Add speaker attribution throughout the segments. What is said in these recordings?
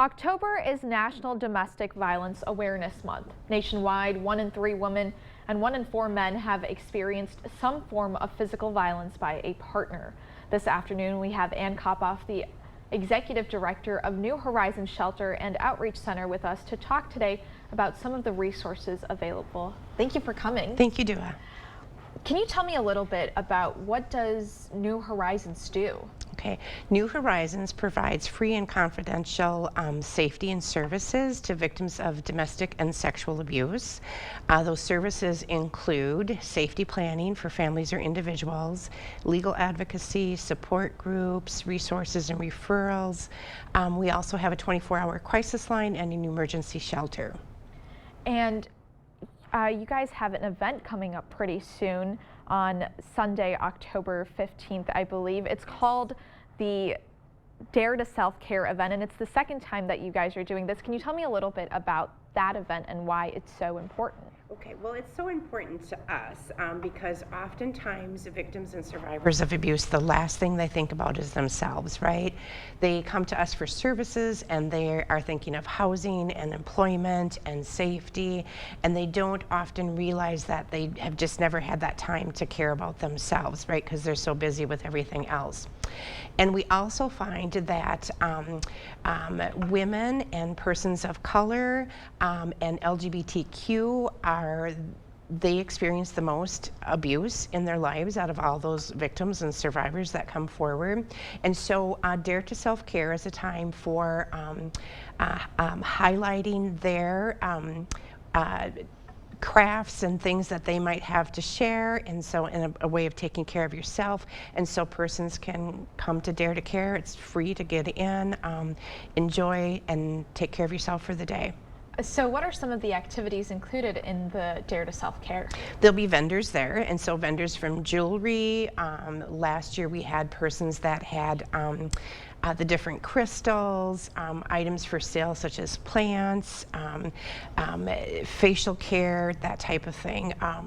Speaker 1: October is National Domestic Violence Awareness Month. Nationwide, 1 in 3 women and 1 in 4 men have experienced some form of physical violence by a partner. This afternoon, we have Ann Kappauf, the Executive Director of New Horizons Shelter and Outreach Center, with us to talk today about some of the resources available. Thank you for coming.
Speaker 2: Thank you, Dua.
Speaker 1: Can you tell me a little bit about what does New Horizons do?
Speaker 2: Okay, New Horizons provides free and confidential safety and services to victims of domestic and sexual abuse. Those services include safety planning for families or individuals, legal advocacy, support groups, resources and referrals. We also have a 24-hour crisis line and an emergency shelter.
Speaker 1: And you guys have an event coming up pretty soon on Sunday, October 15th, I believe. It's called the Dare to Self-Care event, and it's the second time that you guys are doing this. Can you tell me a little bit about that event and why it's so important?
Speaker 2: Okay, well, it's so important to us because oftentimes victims and survivors of abuse, the last thing they think about is themselves, right? They come to us for services and they are thinking of housing and employment and safety, and they don't often realize that they have just never had that time to care about themselves, right? Because they're so busy with everything else. And we also find that women and persons of color and LGBTQ they experience the most abuse in their lives out of all those victims and survivors that come forward. And so Dare to Self-Care is a time for highlighting their crafts and things that they might have to share, and so in a way of taking care of yourself. And so persons can come to Dare to Care. It's free to get in, enjoy, and take care of yourself for the day.
Speaker 1: So what are some of the activities included in the Dare to Self-Care?
Speaker 2: There'll be vendors there, and so vendors from jewelry. Last year we had persons that had the different crystals, items for sale such as plants, facial care, that type of thing. I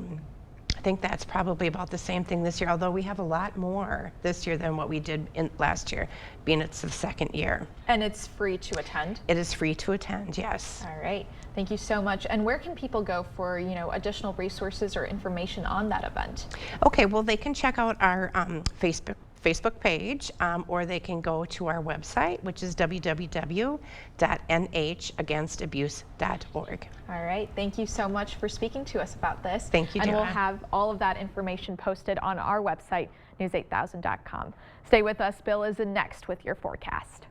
Speaker 2: think that's probably about the same thing this year, although we have a lot more this year than what we did last year, being it's the second year.
Speaker 1: And it's free to attend?
Speaker 2: It is free to attend, yes.
Speaker 1: All right, thank you so much. And where can people go for, additional resources or information on that event?
Speaker 2: Okay, well, they can check out our Facebook page, or they can go to our website, which is www.nhaganstabuse.org.
Speaker 1: All right, thank you so much for speaking to us about this.
Speaker 2: Thank you,
Speaker 1: And
Speaker 2: Dara.
Speaker 1: we'll have all of that information posted on our website, news8000.com. Stay with us. Bill is next with your forecast.